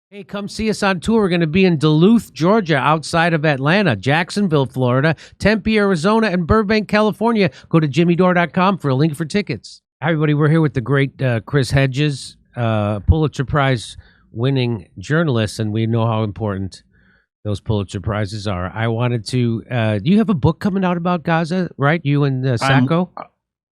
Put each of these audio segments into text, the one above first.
Hey, come see us on tour. We're going to be in Duluth, Georgia, outside of Atlanta, Jacksonville, Florida, Tempe, Arizona, and Burbank, California. Go to jimmydore.com for a link for tickets. Everybody, we're here with the great Chris Hedges, Pulitzer Prize winning journalist, and we know how important those Pulitzer Prizes are. I wanted to, you have a book coming out about Gaza, right? You and Sacco?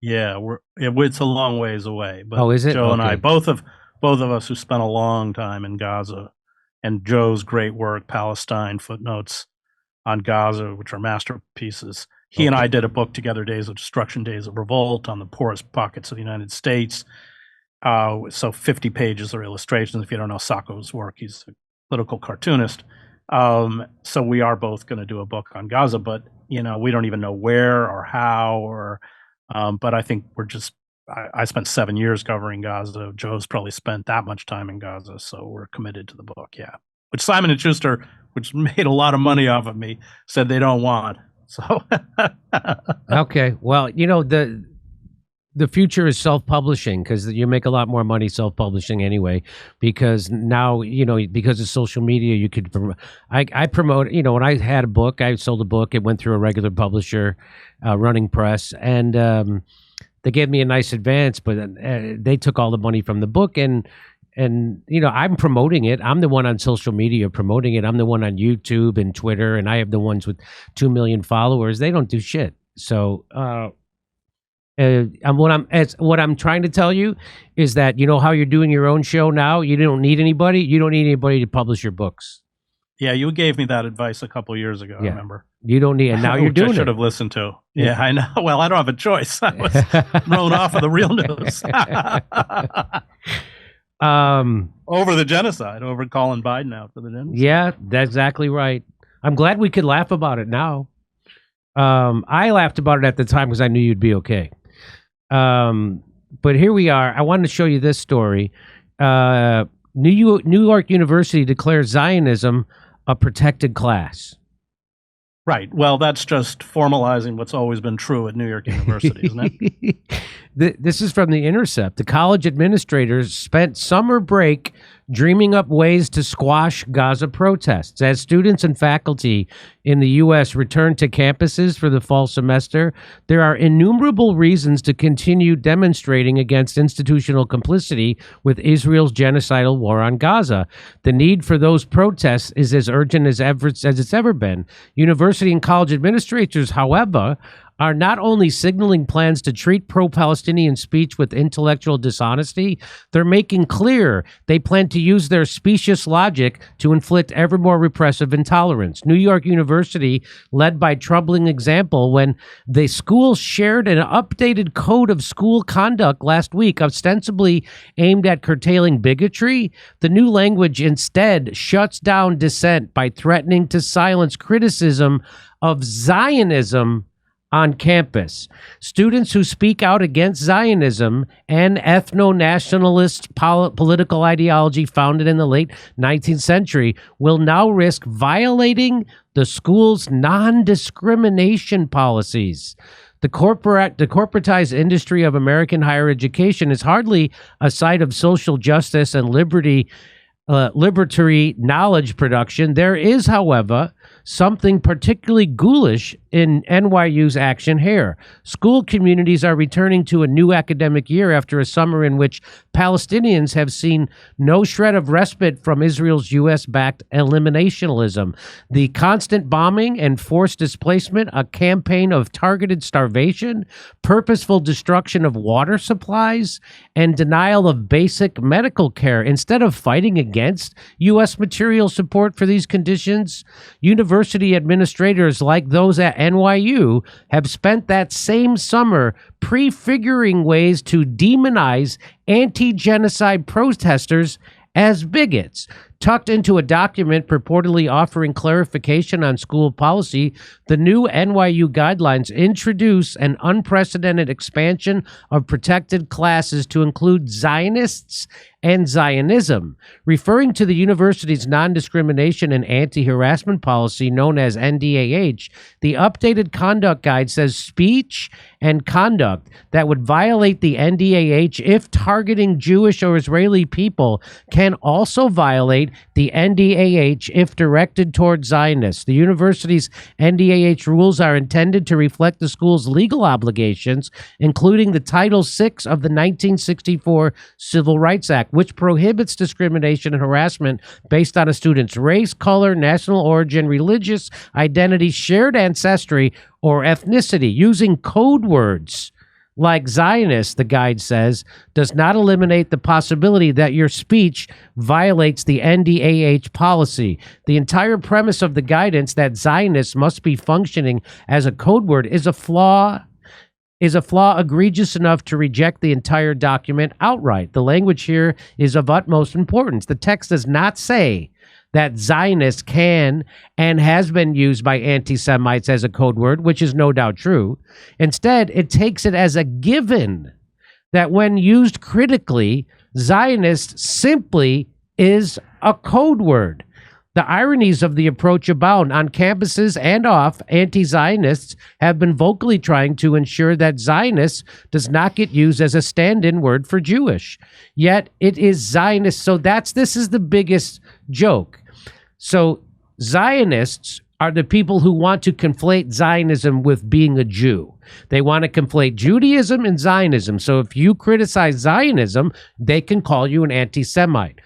Yeah, it's a long ways away. But oh, is it? Joe and I, both of us who spent a long time in Gaza, and Joe's great work, Palestine Footnotes on Gaza, which are masterpieces. He and I did a book together, Days of Destruction, Days of Revolt, on the poorest pockets of the United States. So 50 pages of illustrations. If you don't know Sacco's work, he's a political cartoonist. So we are both going to do a book on Gaza, but we don't even know where or how, or but I think I spent 7 years covering Gaza. Joe's probably spent that much time in Gaza, so we're committed to the book, yeah. Which Simon & Schuster, which made a lot of money off of me, said they don't want. So okay, well, the future is self-publishing, because you make a lot more money self-publishing anyway, because now, because of social media, you could I promote, when I had a book, I sold a book, it went through a regular publisher, Running Press, and they gave me a nice advance, but they took all the money from the book, and I'm promoting it. I'm the one on social media promoting it. I'm the one on YouTube and Twitter, and I have the ones with 2 million followers. They don't do shit. So what I'm trying to tell you is that, how you're doing your own show now, you don't need anybody. You don't need anybody to publish your books. Yeah, you gave me that advice a couple of years ago, I remember. You don't need, and now you're doing it. I should have listened to. Yeah, I know. Well, I don't have a choice. I was thrown off of the real news. Over the genocide, over calling Biden out for the genocide. Yeah, that's exactly right. I'm glad we could laugh about it now. I laughed about it at the time because I knew you'd be okay. But here we are. I wanted to show you this story. New York University declares Zionism a protected class. Right. Well, that's just formalizing what's always been true at New York University, isn't it? This is from The Intercept. The college administrators spent summer break dreaming up ways to squash Gaza protests. As students and faculty in the U.S. return to campuses for the fall semester, there are innumerable reasons to continue demonstrating against institutional complicity with Israel's genocidal war on Gaza. The need for those protests is as urgent as it's ever been. University and college administrators, however, are not only signaling plans to treat pro-Palestinian speech with intellectual dishonesty, they're making clear they plan to use their specious logic to inflict ever more repressive intolerance. New York University led by troubling example when the school shared an updated code of school conduct last week, ostensibly aimed at curtailing bigotry. The new language instead shuts down dissent by threatening to silence criticism of Zionism on campus. Students who speak out against Zionism and ethno-nationalist political ideology founded in the late 19th century will now risk violating the school's non-discrimination policies. The corporatized industry of American higher education is hardly a site of social justice and liberatory knowledge production. There is, however, something particularly ghoulish in NYU's action here. School communities are returning to a new academic year after a summer in which Palestinians have seen no shred of respite from Israel's U.S.-backed eliminationism. The constant bombing and forced displacement, a campaign of targeted starvation, purposeful destruction of water supplies, and denial of basic medical care. Instead of fighting against U.S. material support for these conditions, university administrators like those at NYU have spent that same summer prefiguring ways to demonize anti-genocide protesters as bigots. Tucked into a document purportedly offering clarification on school policy, the new NYU guidelines introduce an unprecedented expansion of protected classes to include Zionists and Zionism. Referring to the university's non-discrimination and anti-harassment policy known as NDAH, the updated conduct guide says speech and conduct that would violate the NDAH if targeting Jewish or Israeli people can also violate violate the NDAH if directed towards Zionists. The university's NDAH rules are intended to reflect the school's legal obligations, including the Title VI of the 1964 Civil Rights Act, which prohibits discrimination and harassment based on a student's race, color, national origin, religious identity, shared ancestry, or ethnicity. Using code words like Zionist, the guide says, does not eliminate the possibility that your speech violates the NDAH policy. The entire premise of the guidance that Zionists must be functioning as a code word is a flaw egregious enough to reject the entire document outright. The language here is of utmost importance. The text does not say that Zionist can and has been used by anti-Semites as a code word, which is no doubt true. Instead, it takes it as a given that when used critically, Zionist simply is a code word. The ironies of the approach abound. On campuses and off, anti-Zionists have been vocally trying to ensure that Zionist does not get used as a stand-in word for Jewish. Yet it is Zionist. So this is the biggest joke. So Zionists are the people who want to conflate Zionism with being a Jew. They want to conflate Judaism and Zionism. So if you criticize Zionism, they can call you an anti-Semite.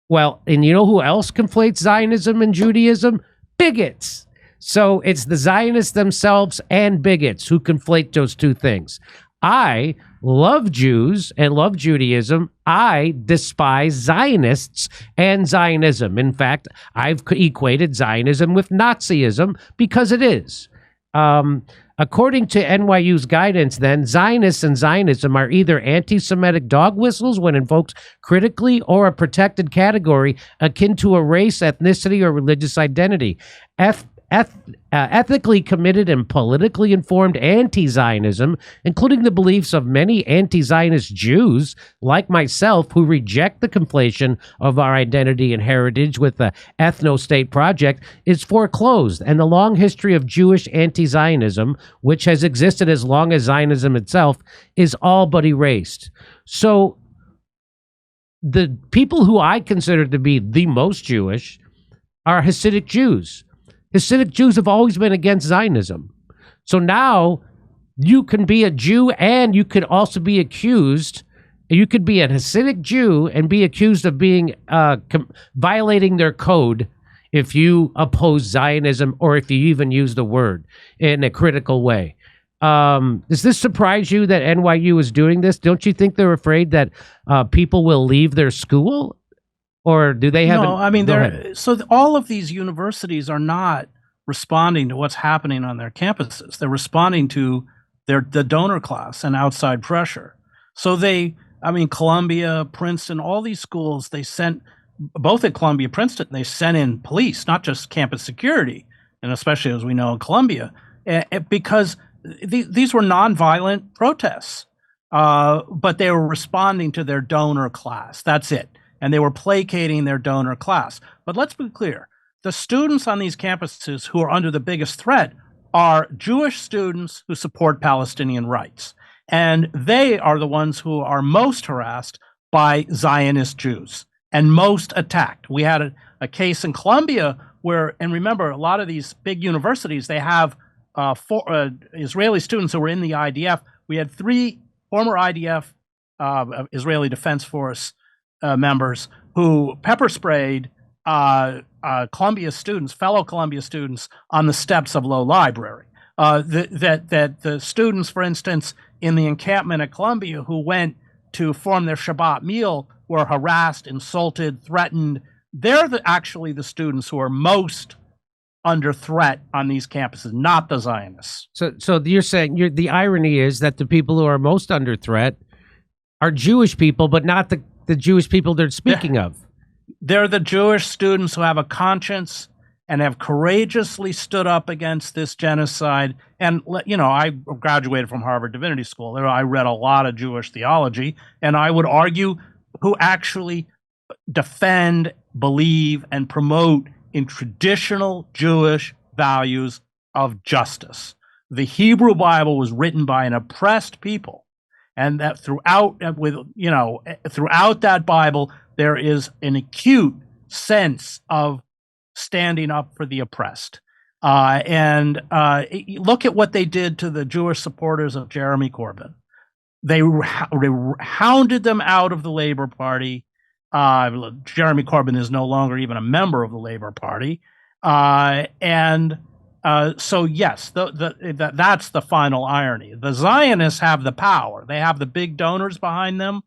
Well, and you know who else conflates Zionism and Judaism? Bigots. So it's the Zionists themselves and bigots who conflate those two things. I love Jews and love Judaism. I despise Zionists and Zionism. In fact, I've equated Zionism with Nazism because it is. According to NYU's guidance, then, Zionists and Zionism are either anti-Semitic dog whistles when invoked critically or a protected category akin to a race, ethnicity, or religious identity. Ethically committed and politically informed anti-Zionism, including the beliefs of many anti-Zionist Jews, like myself, who reject the conflation of our identity and heritage with the ethno-state project, is foreclosed, and the long history of Jewish anti-Zionism, which has existed as long as Zionism itself, is all but erased. So the people who I consider to be the most Jewish are Hasidic Jews. Hasidic Jews have always been against Zionism. So now you can be a Jew and you could also be accused, you could be a Hasidic Jew and be accused of being violating their code if you oppose Zionism or if you even use the word in a critical way. Does this surprise you that NYU is doing this? Don't you think they're afraid that people will leave their school? Or do they have? No, I mean, all of these universities are not responding to what's happening on their campuses. They're responding to the donor class and outside pressure. So Columbia, Princeton, all these schools, they sent, both at Columbia, Princeton, they sent in police, not just campus security, and especially as we know in Columbia, because these were nonviolent protests, but they were responding to their donor class. That's it. And they were placating their donor class. But let's be clear. The students on these campuses who are under the biggest threat are Jewish students who support Palestinian rights. And they are the ones who are most harassed by Zionist Jews and most attacked. We had a case in Columbia where, and remember, a lot of these big universities, they have Israeli students who were in the IDF. We had 3 former IDF, Israeli Defense Force, members who pepper sprayed Columbia students, fellow Columbia students, on the steps of Low Library. That the students, for instance, in the encampment at Columbia who went to form their Shabbat meal were harassed, insulted, threatened. They're actually the students who are most under threat on these campuses, not the Zionists. So you're saying the irony is that the people who are most under threat are Jewish people, but not the Jewish people they're speaking of. They're the Jewish students who have a conscience and have courageously stood up against this genocide. And, I graduated from Harvard Divinity School. I read a lot of Jewish theology, and I would argue who actually defend, believe, and promote in traditional Jewish values of justice. The Hebrew Bible was written by an oppressed people. And that throughout that Bible, there is an acute sense of standing up for the oppressed. And look at what they did to the Jewish supporters of Jeremy Corbyn. They hounded them out of the Labour Party. Jeremy Corbyn is no longer even a member of the Labour Party. So yes, that's the final irony. The Zionists have the power. They have the big donors behind them.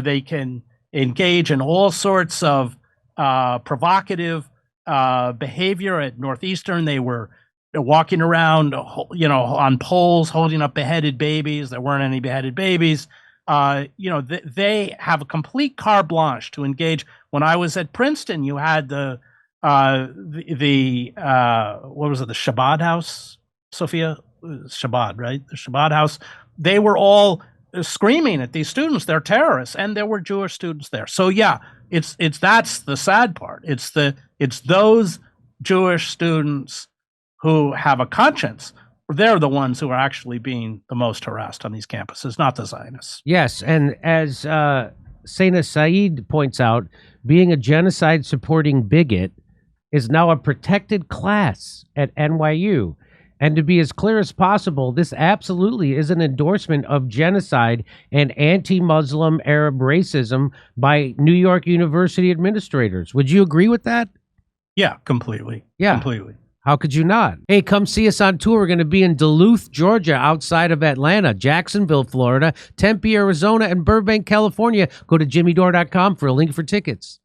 They can engage in all sorts of provocative behavior. At Northeastern, they were walking around, on poles, holding up beheaded babies. There weren't any beheaded babies. They have a complete carte blanche to engage. When I was at Princeton, you had the what was it? The Shabbat House, Sophia? Shabbat, right? The Shabbat House. They were all screaming at these students, they're terrorists, and there were Jewish students there. So yeah, it's that's the sad part. It's those Jewish students who have a conscience. They're the ones who are actually being the most harassed on these campuses, not the Zionists. Yes, and as Saina Saeed points out, being a genocide-supporting bigot is now a protected class at NYU. And to be as clear as possible, this absolutely is an endorsement of genocide and anti-Muslim Arab racism by New York University administrators. Would you agree with that? Yeah, completely. Yeah. Completely. How could you not? Hey, come see us on tour. We're going to be in Duluth, Georgia, outside of Atlanta, Jacksonville, Florida, Tempe, Arizona, and Burbank, California. Go to jimmydore.com for a link for tickets.